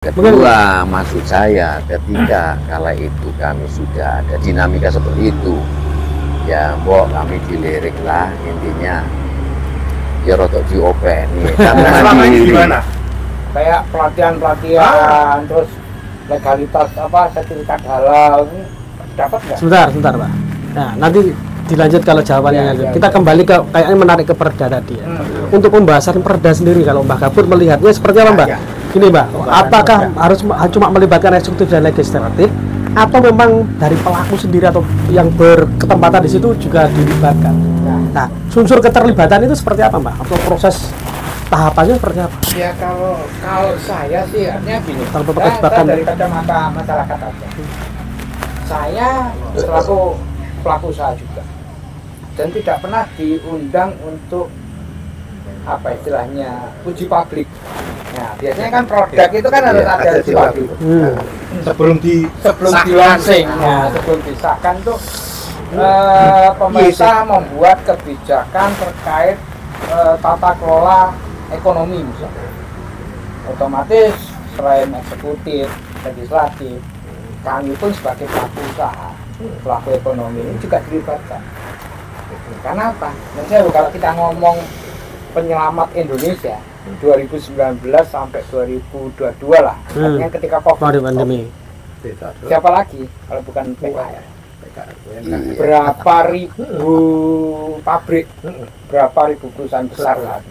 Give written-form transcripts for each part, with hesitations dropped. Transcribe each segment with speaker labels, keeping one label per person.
Speaker 1: Kedua, maksud saya ketika kala itu kami sudah ada dinamika seperti itu, ya mbok kami dilirik lah intinya, ya rotok diopeni.
Speaker 2: Selama ini gimana? Kayak pelatihan, terus legalitas sertifikat halal ini dapat nggak?
Speaker 3: Sebentar Pak. Nah nanti dilanjut kalau jawabannya. Kita kembali ke kayaknya menarik ke perda tadi ya. Untuk pembahasan perda sendiri kalau Mbak Gafur melihatnya seperti apa Mbak? Gini Mbak, apakah harus cuma melibatkan eksekutif dan legislatif atau memang dari pelaku sendiri atau yang berketempatan di situ juga dilibatkan? Nah, unsur keterlibatan itu seperti apa Mbak? Atau proses tahapannya seperti apa?
Speaker 2: Ya kalau saya sih artinya gini.
Speaker 3: Saya
Speaker 2: dari kacamata masyarakat aja. Saya selaku pelaku usaha juga dan tidak pernah diundang untuk apa istilahnya uji publik. Nah, biasanya kan produk itu kan harus ada uji publik. Sebelum di-launching, sebelum disahkan tuh pemerintah membuat kebijakan terkait tata kelola ekonomi misalnya. Otomatis selain eksekutif, legislatif, kami pun sebagai pelaku usaha, pelaku ekonomi ini juga dilibatkan. Karena apa? Misalnya kalau kita ngomong penyelamat Indonesia 2019 sampai 2022 lah, artinya ketika COVID pandemi. Siapa lagi kalau bukan PKR? Berapa ribu pabrik, berapa ribu perusahaan besar lah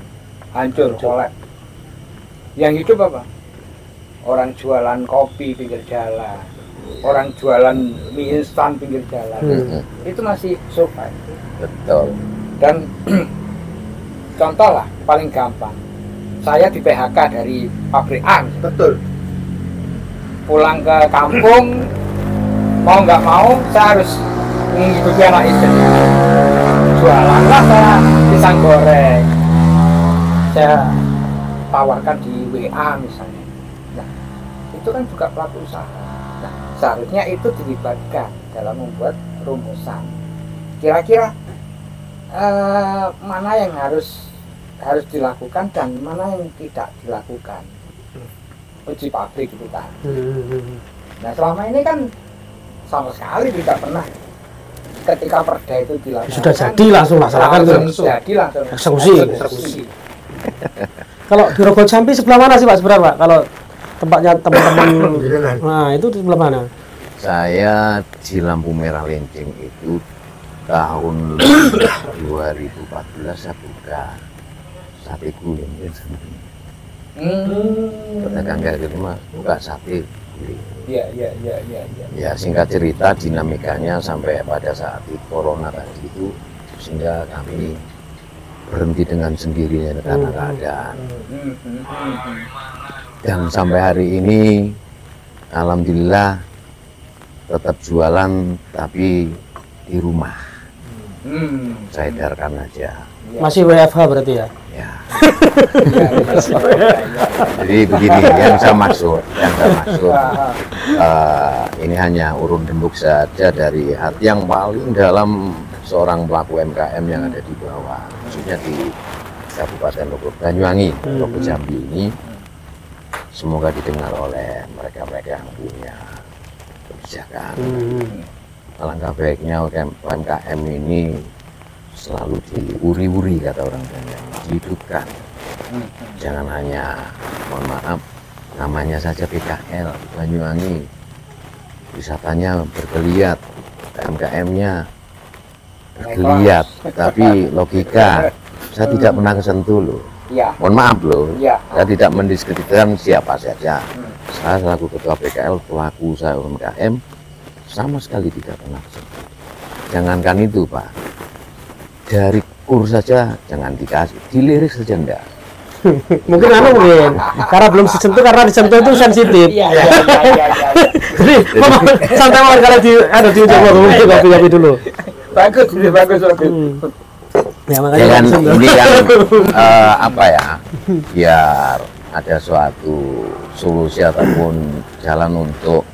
Speaker 2: hancur, kolek. Yang hidup apa? Orang jualan kopi pinggir jalan, orang jualan mie instan pinggir jalan, itu masih survive.
Speaker 1: Betul.
Speaker 2: Dan contoh lah paling gampang, saya di PHK dari pabrik A. Betul. Pulang ke kampung, mau nggak mau saya harus menghidupi anak istri. Jualanlah saya pisang goreng, saya tawarkan di WA misalnya. Nah, itu kan juga pelaku usaha. Nah, seharusnya itu dilibatkan dalam membuat rumusan. Kira-kira mana yang harus dilakukan dan mana yang tidak dilakukan, uji publik itu kan. Nah selama ini kan sama sekali tidak pernah ketika perda itu dilakukan.
Speaker 3: Sudah jadi langsung laksanakan
Speaker 2: langsung eksekusi.
Speaker 3: Kalau di Rogo Jambi sebelah mana sih Pak sebenarnya Pak? Kalau tempatnya teman-teman, nah itu di sebelah mana?
Speaker 1: Saya di lampu merah Lenceng itu tahun 2014 saya buka sate guling. Pedagang kayak gitu mah buka sate guling.
Speaker 2: Iya.
Speaker 1: Ya singkat cerita dinamikanya sampai pada saat corona tadi itu sehingga kami berhenti dengan sendirinya karena keadaan. Dan sampai hari ini alhamdulillah tetap jualan tapi di rumah. Saya edarkan aja.
Speaker 3: Masih WFH berarti ya?
Speaker 1: Ya. Jadi begini yang saya maksud, ini hanya urun rembuk saja dari hati yang paling dalam seorang pelaku UMKM yang ada di bawah, khususnya di Kabupaten Banyuwangi, Rogo Jambi ini. Semoga didengar oleh mereka-mereka yang punya kebijakan. Alangkah baiknya UMKM ini selalu diuri-uri kata orang banyak, dihidupkan. Jangan hanya, mohon maaf, namanya saja PKL Banyuwangi, wisatanya bergeliat, UMKM-nya bergeliat, tapi logika saya tidak pernah kesentuh loh. Mohon maaf loh, saya tidak mendiskreditkan siapa saja. Saya selaku ketua PKL, pelaku usaha UMKM, sama sekali tidak pernah kesentuh. Jangankan itu Pak, dari kur saja jangan dikasih, dilirik saja enggak.
Speaker 3: Mungkin karena belum disentuh, karena disentuh itu sensitif. Jadi santai banget kalau di ujung kopi dulu.
Speaker 2: Bagus.
Speaker 3: Ya
Speaker 1: makanya kan ini kan apa ya, biar ada suatu solusi ataupun jalan untuk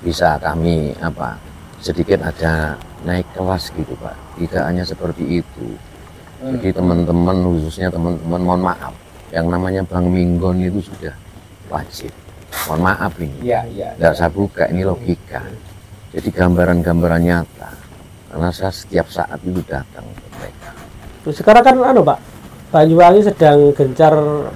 Speaker 1: bisa kami sedikit ada naik kelas gitu Pak. Tidak hanya seperti itu. Jadi teman-teman, khususnya teman-teman, mohon maaf, yang namanya Bang Minggon itu sudah wajib. mohon maaf ini,
Speaker 2: Iya.
Speaker 1: nggak saya buka, ini logika. Jadi gambaran-gambaran nyata, karena saya setiap saat itu datang ke mereka.
Speaker 3: Sekarang kan Pak, Banyuwangi sedang gencar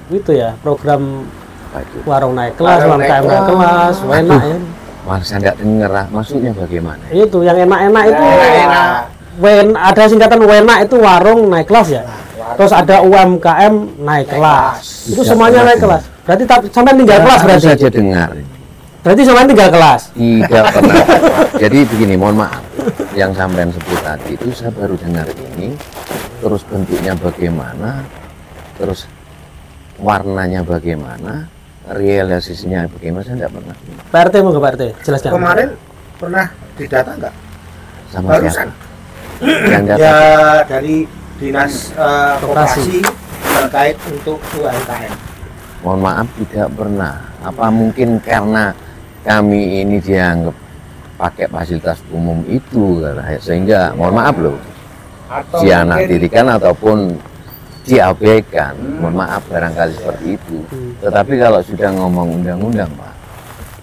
Speaker 3: itu ya, program
Speaker 1: Waduh,
Speaker 3: warung naik kelas,
Speaker 2: Warung
Speaker 3: UMKM
Speaker 2: naik
Speaker 3: naik kelas, enak ya.
Speaker 1: malah saya nggak dengar, maksudnya bagaimana?
Speaker 3: Itu yang enak-enak itu
Speaker 2: Enak.
Speaker 3: ada singkatan WENA itu warung naik kelas ya. Terus ada UMKM naik kelas. Itu
Speaker 1: Tidak
Speaker 3: semuanya
Speaker 1: pernah
Speaker 3: naik kelas. Berarti sampai tinggal kelas
Speaker 1: Baru
Speaker 3: berarti.
Speaker 1: saja dengar.
Speaker 3: Berarti sampai tinggal kelas.
Speaker 1: Tidak pernah. Jadi begini, mohon maaf, yang sampean sebut tadi itu saya baru dengar ini, terus bentuknya bagaimana, terus warnanya bagaimana, realisasinya bagaimana, saya tidak pernah.
Speaker 3: Pak RT mau Pak RT jelaskan.
Speaker 4: Kemarin pernah didata nggak?
Speaker 1: Sama
Speaker 4: Barusan.
Speaker 1: siapa? Yang data
Speaker 4: Ya dari dinas koperasi terkait untuk UMKM.
Speaker 1: mohon maaf tidak pernah. Apa mungkin karena kami ini dianggap pakai fasilitas umum itu, sehingga mohon maaf loh,
Speaker 2: Atau
Speaker 1: dianaktirikan ataupun diabaikan, mohon maaf barangkali seperti itu. Tetapi kalau sudah ngomong undang-undang Pak,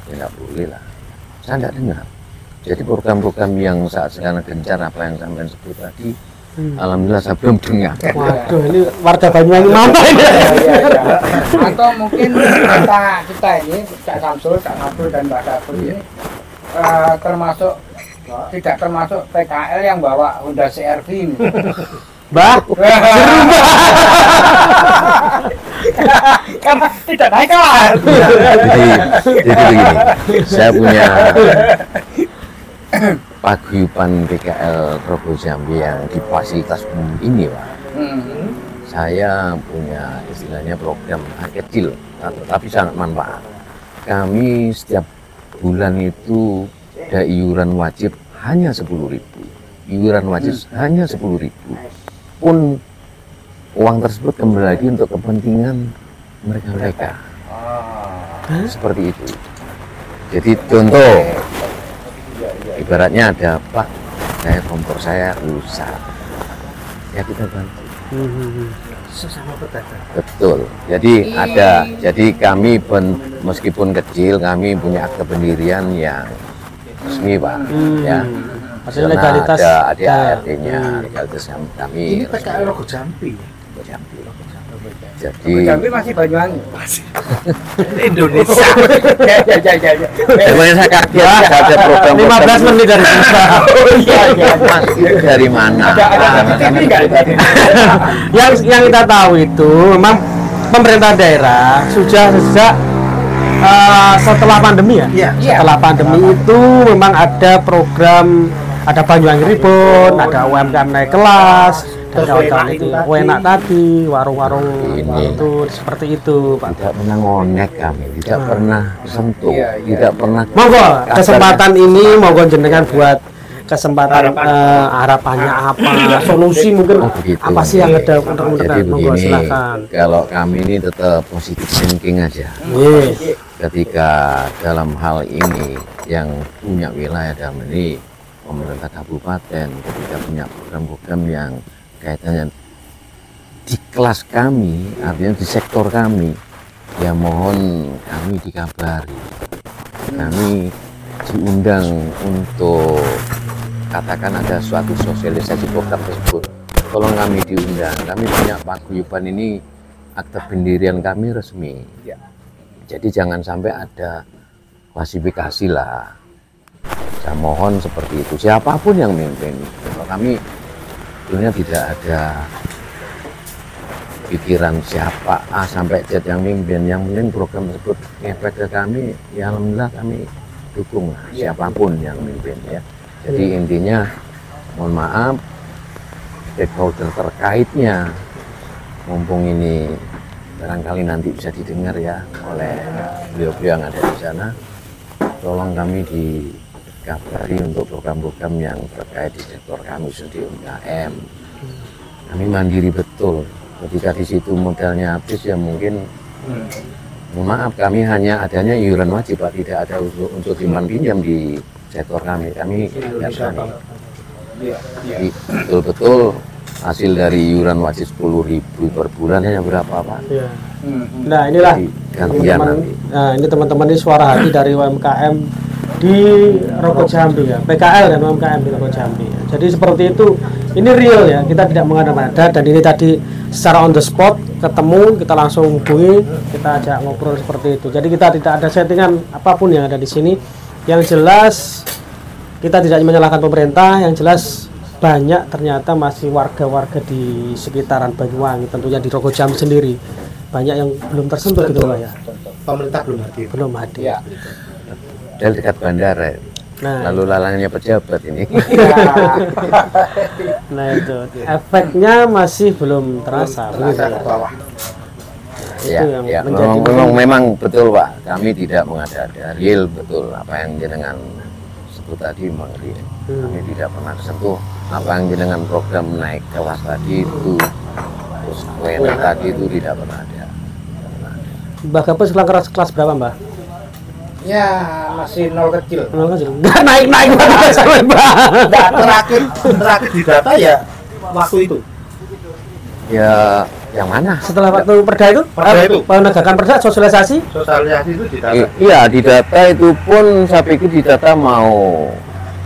Speaker 1: ya nggak boleh lah, saya nggak dengar. Jadi program-program yang saat sekarang gencar apa yang sampai sebut tadi, alhamdulillah saya belum dengar.
Speaker 3: Waduh, ini warga Banyuwangi mana ini?
Speaker 2: Iya. Atau mungkin kita ini Cak Samsul dan Mbak Sabun ini termasuk tidak termasuk PKL yang bawa Honda CR-V ini.
Speaker 3: Mbak,
Speaker 2: Karena tidak naik kelas.
Speaker 1: Jadi begini, saya punya paguyuban PKL Progo Jambi yang di fasilitas umum ini Pak. Saya punya istilahnya program kecil, tapi sangat manfaat. Kami setiap bulan itu ada iuran wajib hanya 10.000. Iuran wajib hanya 10.000. Pun uang tersebut kembali lagi untuk kepentingan mereka-mereka. Seperti itu. Jadi contoh, ibaratnya ada Pak, saya kompor saya rusak, ya kita bantu.
Speaker 4: Sesama pedagang.
Speaker 1: Betul. Jadi jadi kami meskipun kecil, kami punya akte pendirian yang resmi Pak. Ya.
Speaker 3: Maksudnya
Speaker 1: Karena
Speaker 3: legalitas.
Speaker 1: ada ART-nya, legalitas kami.
Speaker 4: Ini PKL Rogo Jambi.
Speaker 1: Jambi.
Speaker 4: Rogo
Speaker 1: Jadi
Speaker 2: Jambi masih Banyuwangi.
Speaker 4: Indonesia.
Speaker 2: Ya.
Speaker 1: sebenarnya saya kaget ada program
Speaker 3: 15 menit dari kita.
Speaker 1: Mas itu dari mana?
Speaker 2: Ada TV nggak?
Speaker 3: yang kita tahu itu memang pemerintah daerah sudah sejak setelah pandemi ya.
Speaker 4: Iya.
Speaker 3: Setelah pandemi itu memang ada program, ada Banyuwangi Ribon, ada UMKM naik kelas, dan
Speaker 4: Terus
Speaker 3: kawan-kawan
Speaker 4: WNA
Speaker 3: itu,
Speaker 4: itu tadi.
Speaker 3: WNA tadi, warung-warung
Speaker 1: Ini.
Speaker 3: itu seperti itu Pak.
Speaker 1: Tidak pernah ngonek kami, tidak pernah sentuh,
Speaker 2: Iya.
Speaker 1: tidak pernah.
Speaker 3: Monggo kesempatan ini monggo jenengan buat kesempatan harapannya apa, solusi mungkin
Speaker 1: Oh, begitu.
Speaker 3: apa sih yang ada untuk
Speaker 1: Jadi
Speaker 3: monggo
Speaker 1: begini,
Speaker 3: silakan.
Speaker 1: kalau kami ini tetap positif thinking aja.
Speaker 3: Yes.
Speaker 1: Ketika dalam hal ini yang punya wilayah dalam ini pemerintah kabupaten, ketika punya program-program yang kaitannya di kelas kami, artinya di sektor kami, ya mohon kami dikabari. Kami diundang untuk katakan ada suatu sosialisasi program tersebut. Tolong kami diundang. Kami punya paguyuban ini, akte pendirian kami resmi.
Speaker 2: Ya.
Speaker 1: Jadi jangan sampai ada klasifikasi lah. Saya mohon seperti itu. Siapapun yang mimpin, kalau kami sebenarnya tidak ada pikiran siapa A sampai Z yang mimpin. Yang penting program tersebut ngefek ke kami, ya alhamdulillah kami dukung lah siapapun yang mimpin ya. Jadi intinya, mohon maaf, stakeholder terkaitnya, mumpung ini barangkali nanti bisa didengar ya oleh beliau-beliau yang ada di sana, tolong kami dikabari untuk program-program yang terkait di sektor kami, di UMKM. Kami mandiri betul. Ketika di situ modalnya habis ya mungkin, mohon maaf, kami hanya adanya iuran wajib Pak, tidak ada untuk simpan pinjam di sektor kami. Kami nggak berani. Jadi betul-betul hasil dari iuran wajib 10.000 per bulan hanya berapa Pak?
Speaker 3: Iya. Nah inilah
Speaker 1: Jadi, gantian
Speaker 3: teman-teman.
Speaker 1: nanti.
Speaker 3: Nah ini teman-teman ini suara hati dari UMKM di Rogo Jambi ya, PKL dan UMKM di Rogo Jambi. Jadi seperti itu, ini real ya, kita tidak mengada-ngada, dan ini tadi secara on the spot ketemu, kita langsung hubungi, kita ajak ngobrol seperti itu. Jadi kita tidak ada settingan apapun yang ada di sini. Yang jelas kita tidak menyalahkan pemerintah, yang jelas banyak ternyata masih warga-warga di sekitaran Banyuwangi, tentunya di Rogo Jambi sendiri banyak yang belum tersentuh gitu Pak ya.
Speaker 4: Pemerintah belum hadir.
Speaker 3: Belum hadir.
Speaker 2: Ya.
Speaker 1: Dan dekat bandara.
Speaker 3: Nah,
Speaker 1: Lalu lalangnya pejabat ini.
Speaker 3: nah itu efeknya masih belum terasa. begitu
Speaker 4: Terasa
Speaker 3: ya.
Speaker 4: ke bawah.
Speaker 1: Ya,
Speaker 3: Itu yang
Speaker 1: ya
Speaker 3: menjadi
Speaker 1: memang betul Pak. Kami tidak mengada-ada, real betul apa yang jenengan sebut tadi memang real. Kami tidak pernah sentuh apa yang jenengan program naik kelas tadi itu, terus WNA tadi itu tidak pernah ada.
Speaker 3: Mbak Gapus sekarang kelas berapa Mbak?
Speaker 2: Ya masih nol kecil.
Speaker 3: Enggak naik banget sampai Mbak.
Speaker 4: Nah, terakhir di data ya waktu itu.
Speaker 1: Ya, yang mana?
Speaker 3: Setelah waktu perda itu,
Speaker 4: Perda itu.
Speaker 3: penegakan perda, sosialisasi.
Speaker 4: Sosialisasi itu di data.
Speaker 1: Iya, di data itu pun saya pikir di data mau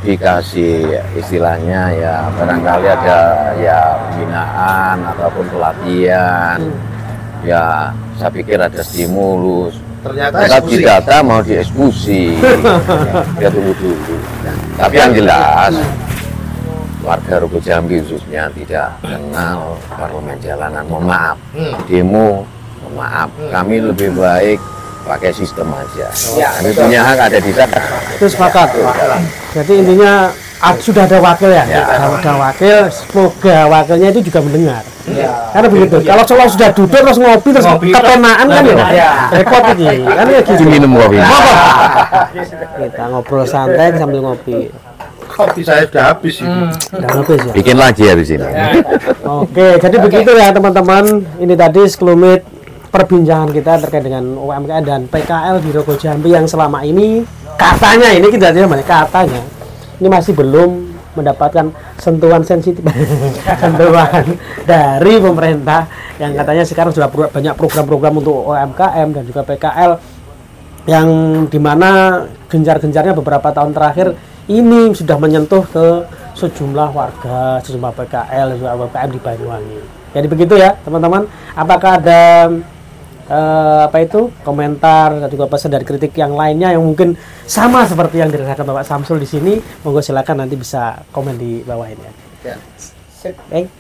Speaker 1: dikasih istilahnya ya barangkali ada ya pembinaan ataupun pelatihan. Ya, saya pikir ada stimulus.
Speaker 4: Ternyata
Speaker 1: Tetap di
Speaker 4: eksekusi.
Speaker 1: data mau dieksekusi. Ya tunggu dulu. Nah, tapi yang jelas warga Rogo Jambi khususnya tidak kenal parlemen jalanan. Mohon maaf, demo, mohon maaf. Kami lebih baik pakai sistem aja.
Speaker 2: Ya,
Speaker 1: Kami punya hak ada di sana.
Speaker 3: Itu sepakat. Jadi intinya sudah ada wakil ya.
Speaker 1: Ya.
Speaker 3: Kalau ada wakil, semoga wakilnya itu juga mendengar.
Speaker 2: Ya.
Speaker 3: Karena begitu. Kalau solo sudah duduk terus ngopi terus kepenaan kan ya.
Speaker 2: Ya.
Speaker 3: Repot ini. Kan ya gitu.
Speaker 1: Minum kopi.
Speaker 3: Kita ngobrol santai sambil ngopi.
Speaker 4: Kopi saya sudah habis ini.
Speaker 3: Udah habis ya.
Speaker 1: Bikin lagi habis ini.
Speaker 3: Oke, jadi begitu ya teman-teman. Ini tadi sekelumit perbincangan kita terkait dengan UMKM dan PKL di Rogo Jambi yang selama ini katanya ini kita tidak katanya ini masih belum mendapatkan sentuhan sensitif sentuhan dari pemerintah yang katanya sekarang sudah banyak program-program untuk UMKM dan juga PKL yang dimana gencar-gencarnya beberapa tahun terakhir ini sudah menyentuh ke sejumlah warga, sejumlah PKL, juga UMKM di Banyuwangi. Jadi begitu ya teman-teman. Apakah ada komentar dan juga pesan dari kritik yang lainnya yang mungkin sama seperti yang dirasakan Bapak Samsul di sini? Monggo silakan nanti bisa komen di bawah ini.
Speaker 2: Ya. Sip.
Speaker 3: Baik.